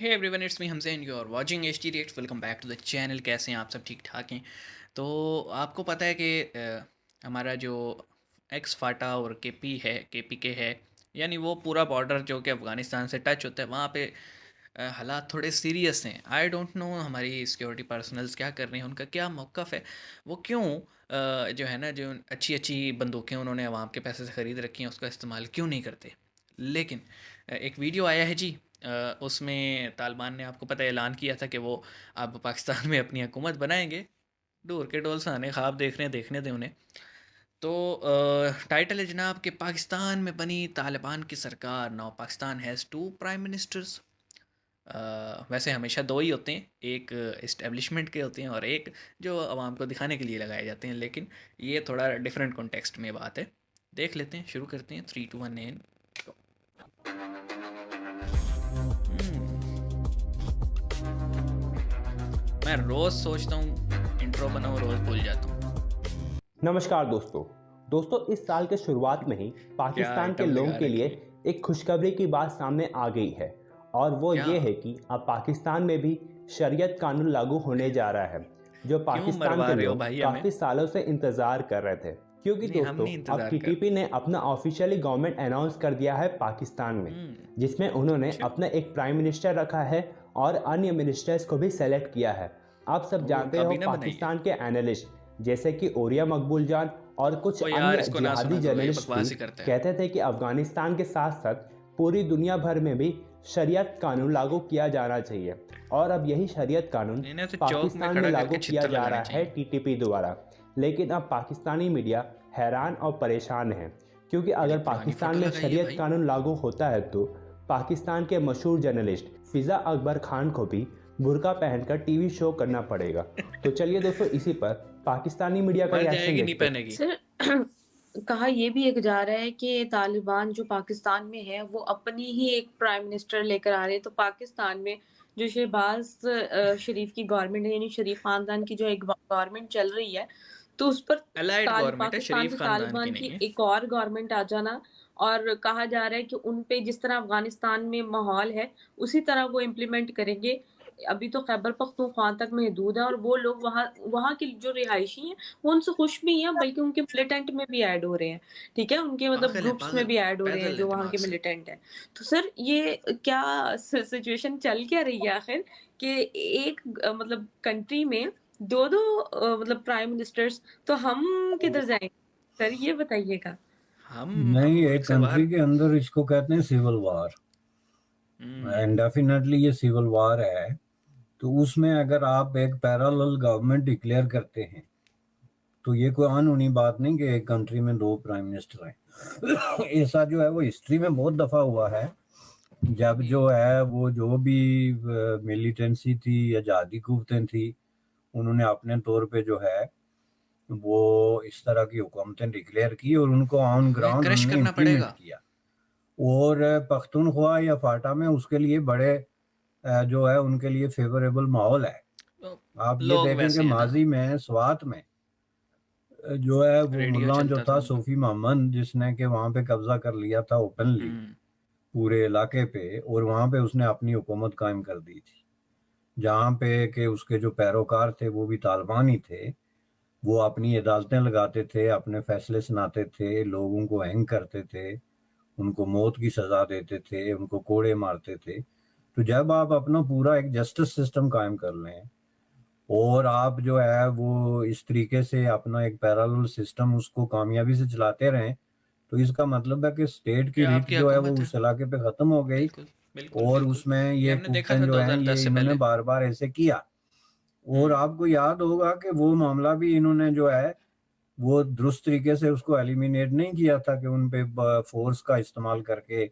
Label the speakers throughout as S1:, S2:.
S1: Hey everyone, it's me Hamzain, you are watching H T react. Welcome back to the channel. कैसे हैं आप सब? ठीक ठाक हैं? तो आपको पता है कि हमारा जो एक्स फाटा और के पी है, के पी के है, यानी वो पूरा बॉर्डर जो कि अफ़गानिस्तान से टच होता है, वहाँ पे हालात थोड़े सीरियस हैं। आई डोंट नो हमारी सिक्योरिटी पर्सनल्स क्या कर रहे हैं, उनका क्या मौक़िफ़ है, वो क्यों जो है ना, जो अच्छी अच्छी बंदूकें उन्होंने अवाम के पैसे से ख़रीद रखी हैं, उसका इस्तेमाल क्यों नहीं करते। लेकिन एक वीडियो आया है जी, उसमें तालिबान ने, आपको पता है, ऐलान किया था कि वो अब पाकिस्तान में अपनी हुकूमत बनाएंगे। दूर के डोल साने ख्वाब देख रहे हैं, देखने दें उन्हें। तो टाइटल है जनाब कि पाकिस्तान में बनी तालिबान की सरकार, now Pakistan has two prime ministers. वैसे हमेशा दो ही होते हैं, एक इस्टेब्लिशमेंट के होते हैं और एक जो आवाम को दिखाने के लिए लगाए जाते हैं, लेकिन ये थोड़ा डिफरेंट कॉन्टेक्स्ट में बात है। देख लेते हैं, शुरू करते हैं। 3 2 1 एन। मैं रोज़ सोचता हूँ इंट्रो बनाऊँ, रोज़ भूल जाता हूँ।
S2: नमस्कार दोस्तों। इस साल के शुरुआत में ही
S1: क्या
S2: पाकिस्तान के
S1: आइटम
S2: लोगों
S1: लगा
S2: के लिए
S1: रखी है।
S2: एक खुशखबरी की बात सामने आ गई है और वो
S1: क्या?
S2: ये है कि अब पाकिस्तान में भी शरीयत कानून लागू होने जा रहा है, जो
S1: क्यों
S2: पाकिस्तान के
S1: मरवा रहे हो
S2: लोग
S1: भाई हमें?
S2: काफ़ी सालों से इंतज़ार कर रहे थे। क्योंकि
S1: नहीं, हम
S2: दोस्तों,
S1: नहीं
S2: अब
S1: इंतज़ार
S2: टीटीपी
S1: करते।
S2: ने अपना ऑफिशियली गवर्नमेंट अनाउंस कर दिया है पाकिस्तान में, जिसमें उन्होंने
S1: अच्छा।
S2: अपना एक प्राइम मिनिस्टर रखा है और अन्य मिनिस्टर्स को भी सेलेक्ट किया है। आप सब
S1: वो
S2: जानते हो,
S1: काबीना बनाई है।
S2: पाकिस्तान के एनालिस्ट जैसे कि ओरिया मकबूल जान और कुछ
S1: ओ यार,
S2: अन्य
S1: इसको ना
S2: जिहादी
S1: सुना करो, ये
S2: जर्नलिस्ट भी
S1: बकवास ही करता है।
S2: कहते थे कि अफगानिस्तान के साथ साथ पूरी दुनिया भर में भी शरीयत कानून लागू किया जाना चाहिए और अब यही शरीयत कानून
S1: इन्हें तो चौक में
S2: पाकिस्तान में
S1: खड़ा
S2: लागू
S1: करके
S2: किया
S1: छित्तर
S2: जा
S1: लगाने
S2: रहा है
S1: चाहिए।
S2: टीटीपी द्वारा। लेकिन अब पाकिस्तानी मीडिया हैरान और परेशान है, क्योंकि
S1: बड़ी
S2: अगर
S1: पुरानी
S2: पाकिस्तान
S1: फ़ोटो
S2: में
S1: लगाई है
S2: शरीयत
S1: भाई।
S2: कानून लागू होता है तो पाकिस्तान के मशहूर जर्नलिस्ट फिज़ा अकबर खान को भी बुर्का पहनकर टीवी शो करना पड़ेगा। तो चलिए दोस्तों, इसी पर पाकिस्तानी मीडिया का
S1: मर
S2: रिएक्शन
S1: जाएगी नहीं
S2: देखते हैं।
S1: पहनेगी।
S3: सर कहा ये भी एक जा रहा है कि तालिबान जो पाकिस्तान में है वो अपनी ही एक प्राइम मिनिस्टर लेकर आ रहे हैं। तो पाकिस्तान में जो शहबाज शरीफ की गवर्नमेंट है, यानी शरीफ खानदान की जो एक गवर्नमेंट चल रही है, तो उस पर
S1: अलाइड गवर्नमेंट है,
S3: पाकिस्तान
S1: शरीफ
S3: से
S1: ख़ानदान की
S3: तालिबान
S1: नहीं
S3: की
S1: है।
S3: एक और गवर्नमेंट आ जाना, और कहा जा रहा है कि उन पे जिस तरह अफगानिस्तान में माहौल है उसी तरह वो इम्प्लीमेंट करेंगे। अभी तो खैबर पख्तूनख्वा तक महदूद है और वो लोग वहाँ वहाँ के जो रिहायशी हैं वो उनसे खुश भी हैं, बल्कि उनके मिलिटेंट में भी ऐड हो रहे हैं। ठीक है? उनके मतलब
S1: पागल है,
S3: ग्रुप्स में
S1: पागल।
S3: भी ऐड हो रहे हैं
S1: पैदल है
S3: जो वहाँ
S1: दिमाग
S3: के
S1: से।
S3: मिलिटेंट हैं। तो सर ये क्या सिचुएशन चल क्या रही है आखिर, कि एक मतलब कंट्री में 2-2 मतलब प्राइम मिनिस्टर्स, तो हम किधर जाएँगे? सर ये बताइएगा।
S1: हम
S4: नहीं,
S1: मुल्क
S4: एक
S1: से
S4: कंट्री
S1: बाहर।
S4: के अंदर इसको कहते हैं सिविल वार। एंड डेफिनेटली ये सिविल वार है। तो उसमें अगर आप एक पैरेलल गवर्नमेंट डिक्लेयर करते हैं तो ये कोई अनहोनी बात नहीं कि एक कंट्री में दो प्राइम मिनिस्टर हैं। ऐसा जो है वो हिस्ट्री में बहुत दफा हुआ है। जब जो है वो जो भी मिलिटेंसी थी या आज़ादी कुव्वतें थी, उन्होंने अपने तौर पे जो है वो इस तरह की हुकूमतें डिक्लेयर की और उनको ऑन
S1: हमें
S4: ग्राउंड
S1: क्रश
S4: उन्होंने
S1: करना
S4: इम्प्लीमेंट
S1: पड़ेगा।
S4: किया। और पख्तूनख्वा या फाटा में उसके लिए बड़े जो है उनके लिए फेवरेबल माहौल है।
S1: तो
S4: आप ये
S1: लोग
S4: देखें कि
S1: वैसे हैं ना।
S4: माजी में स्वात में जो है वो
S1: रेडियो
S4: मुल्ला जो
S1: चलता था
S4: था
S1: उनका।
S4: सूफी मोहम्मद, जिसने कि वहाँ पे कब्जा कर लिया था ओपनली
S1: हम्म।
S4: पूरे इलाके पे, और वहाँ पे उसने अपनी हुकूमत कायम कर दी थी, जहाँ पे कि उसके जो पैरोकार थे वो भी तालिबान ही थे। वो अपनी अदालतें लगाते थे, अपने फैसले सुनाते थे, लोगों को हैंग करते थे, उनको मौत की सजा देते थे, उनको कोड़े मारते थे। तो जब आप अपना पूरा एक जस्टिस सिस्टम कायम कर लें और आप जो है वो इस तरीके से अपना एक पैरेलल सिस्टम उसको कामयाबी से चलाते रहें, तो इसका मतलब है कि स्टेट
S1: ये
S4: की रीच
S1: आपकी
S4: जो है वो
S1: हुकूमत है।
S4: उस इलाके पे खत्म हो गई।
S1: बिल्कुल, बिल्कुल,
S4: और
S1: बिल्कुल।
S4: उसमें
S1: ये
S4: ये
S1: हमने देखा
S4: कुफ्तें
S1: था
S4: जो हैं ये
S1: 2010 से
S4: इन्होंने
S1: पहले।
S4: बार बार ऐसे किया। और
S1: हम्म।
S4: आपको याद होगा कि वो मामला भी इन्होंने जो है वो दुरुस्त तरीके से उसको एलिमिनेट नहीं किया था कि उन पे फोर्स का इस्तेमाल करके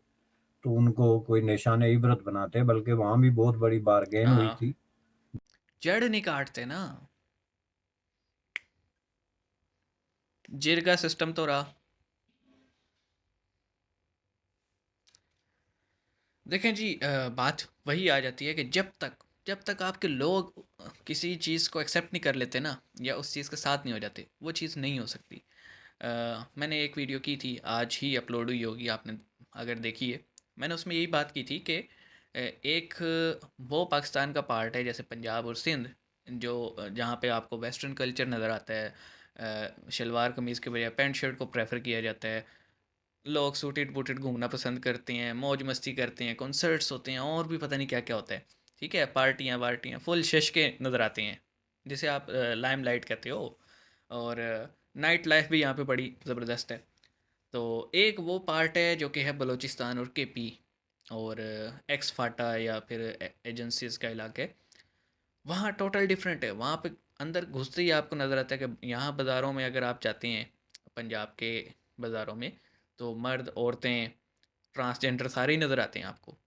S4: तो उनको कोई निशान इबरत बनाते, बल्कि वहां भी बहुत बड़ी बारगेन हुई
S1: हाँ,
S4: थी।
S1: जड़ नहीं काटते ना। जिर का सिस्टम तो रहा। देखें जी, बात वही आ जाती है कि जब तक आपके लोग किसी चीज़ को एक्सेप्ट नहीं कर लेते ना, या उस चीज़ के साथ नहीं हो जाते, वो चीज़ नहीं हो सकती। मैंने एक वीडियो की थी, आज ही अपलोड हुई होगी, आपने अगर देखी है। मैंने उसमें यही बात की थी कि एक वो पाकिस्तान का पार्ट है जैसे पंजाब और सिंध, जो जहाँ पे आपको वेस्टर्न कल्चर नज़र आता है। शलवार कमीज़ के बजाय पैंट शर्ट को प्रेफर किया जाता है। लोग सूटेड बूटेड घूमना पसंद करते हैं, मौज मस्ती करते हैं, कॉन्सर्ट्स होते हैं और भी पता नहीं क्या क्या होता है। ठीक है, पार्टियाँ वार्टियाँ फुल शश के नज़र आते हैं, जिसे आप लाइम लाइट कहते हो। और नाइट लाइफ भी यहाँ पे बड़ी ज़बरदस्त है। तो एक वो पार्ट है जो कि है बलूचिस्तान और केपी और एक्स फाटा या फिर एजेंसीज का इलाका है। वहाँ टोटल डिफरेंट है। वहाँ पे अंदर घुसते ही आपको नज़र आता है कि यहाँ बाज़ारों में अगर आप जाते हैं, पंजाब के बाज़ारों में, तो मर्द औरतें ट्रांसजेंडर सारे ही नज़र आते हैं आपको।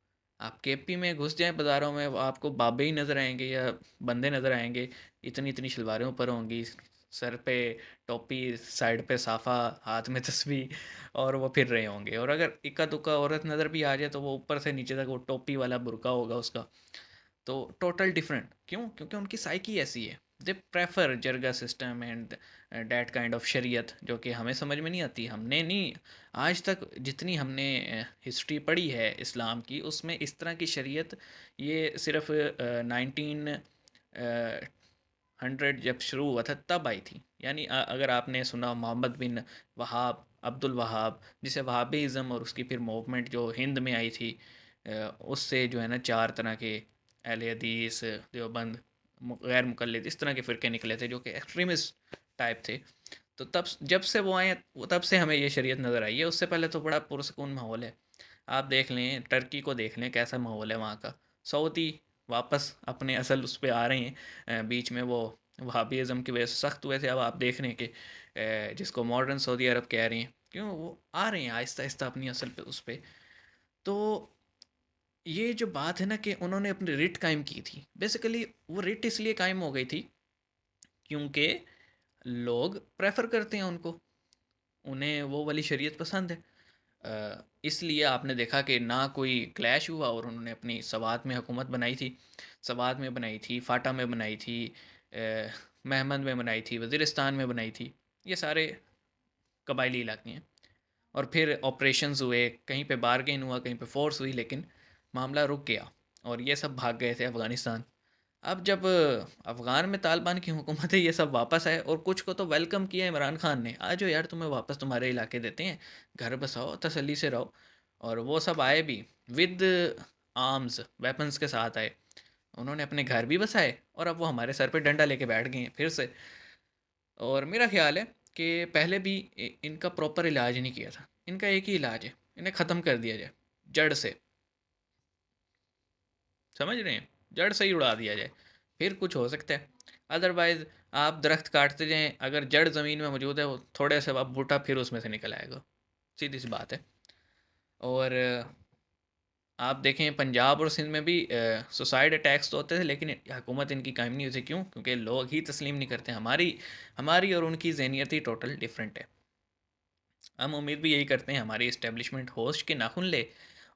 S1: आप केपी में घुस जाएं बाज़ारों में, वो आपको बाबे ही नज़र आएंगे या बंदे नज़र आएंगे। इतनी इतनी शलवारें ऊपर होंगी, सर पे टोपी, साइड पे साफ़ा, हाथ में तस्बीह, और वो फिर रहे होंगे। और अगर इक्का दुक्का औरत नज़र भी आ जाए तो वो ऊपर से नीचे तक वो टोपी वाला बुर्का होगा उसका। तो टोटल डिफरेंट क्यों? क्योंकि उनकी साइकी ऐसी है। They prefer जरगा system and that kind of शरीयत, जो कि हमें समझ में नहीं आती। हमने नहीं, आज तक जितनी हमने हिस्ट्री पढ़ी है इस्लाम की, उसमें इस तरह की शरीयत ये सिर्फ 1900 जब शुरू हुआ था तब आई थी। यानी अगर आपने सुना मोहम्मद बिन वहाब, अब्दुल वहाब, जिसे वहाबिज़म और उसकी फिर मूवमेंट जो हिंद में आई थी, उससे जो है ना चार तरह के अहले हदीस, देवबंद, गैर मुक़ल्लिद, इस तरह के फ़िरके निकले थे जो कि एक्सट्रीमिस्ट टाइप थे। तो तब जब से वो आए, वो तब से हमें ये शरीयत नज़र आई है। उससे पहले तो बड़ा पुरसकून माहौल है। आप देख लें, टर्की को देख लें, कैसा माहौल है वहाँ का। सऊदी वापस अपने असल उस पे आ रहे हैं। बीच में वो वहाबिज़म की वजह से सख्त हुए थे। अब आप देख रहे हैं कि जिसको मॉडर्न सऊदी अरब कह रहे हैं, क्यों वो आ रहे हैं आहिस्ता आहिस्ता अपनी असल पे उस पे। तो ये जो बात है ना कि उन्होंने अपनी रिट कायम की थी, बेसिकली वो रिट इसलिए कायम हो गई थी क्योंकि लोग प्रेफर करते हैं उनको, उन्हें वो वाली शरीयत पसंद है। इसलिए आपने देखा कि ना कोई क्लैश हुआ और उन्होंने अपनी सवात में हुकूमत बनाई थी। सवात में बनाई थी, फाटा में बनाई थी, महमद में बनाई थी, वज़ीरिस्तान में बनाई थी। ये सारे कबायली इलाके हैं। और फिर ऑपरेशंस हुए, कहीं पे बारगेन हुआ, कहीं पे फोर्स हुई, लेकिन मामला रुक गया और ये सब भाग गए थे अफ़गानिस्तान। अब जब अफ़गान में तालिबान की हुकूमत है, ये सब वापस आए और कुछ को तो वेलकम किया इमरान खान ने, आ जाओ यार तुम्हें वापस तुम्हारे इलाके देते हैं, घर बसाओ, तसल्ली से रहो। और वो सब आए भी विद आर्म्स, वेपन्स के साथ आए। उन्होंने अपने घर भी बसाए और अब वो हमारे सर पे डंडा लेके बैठ गए हैं फिर से। और मेरा ख्याल है कि पहले भी इनका प्रॉपर इलाज नहीं किया था। इनका एक ही इलाज है, इन्हें ख़त्म कर दिया जाए जड़ से। समझ रहे हैं? जड़ से ही उड़ा दिया जाए, फिर कुछ हो सकता है। अदरवाइज़ आप दरख्त काटते जाएं, अगर जड़ ज़मीन में मौजूद है, वो थोड़े से अब बूटा फिर उसमें से निकल आएगा। सीधी सी बात है। और आप देखें पंजाब और सिंध में भी सुसाइड अटैक्स तो होते थे, लेकिन हुकूमत इनकी कायम नहीं हुई थी। क्यों? क्योंकि लोग ही तस्लीम नहीं करते। हमारी हमारी और उनकी ज़हनियत ही टोटल डिफरेंट है। हम उम्मीद भी यही करते हैं हमारी इस्टेब्लिशमेंट होस्ट के नाखुन ले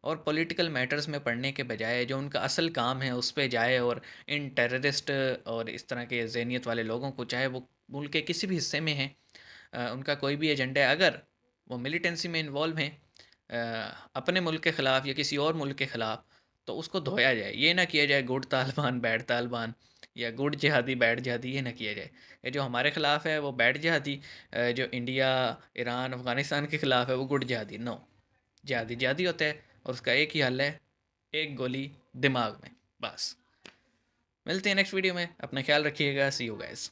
S1: और पॉलिटिकल मैटर्स में पढ़ने के बजाय जो उनका असल काम है उस पे जाए, और इन टेररिस्ट और इस तरह के जहनीत वाले लोगों को, चाहे वो मुल्क के किसी भी हिस्से में हैं, उनका कोई भी एजेंडा है, अगर वो मिलिटेंसी में इन्वॉल्व हैं अपने मुल्क के ख़िलाफ़ या किसी और मुल्क के ख़िलाफ़, तो उसको धोया जाए। ये ना किया जाए गुड तालिबान बैड तालिबान, या गुड जिहादी बैड जिहादी, ये ना किया जाए। ये जो हमारे ख़िलाफ़ है वो बैड जिहादी, जो इंडिया, ईरान, अफ़गानिस्तान के ख़िलाफ़ है वो गुड जिहादी। नो, जिहादी जिहादी होता है और उसका एक ही हल है, एक गोली दिमाग में, बस। मिलते हैं नेक्स्ट वीडियो में, अपना ख्याल रखिएगा। सी यू गाइस।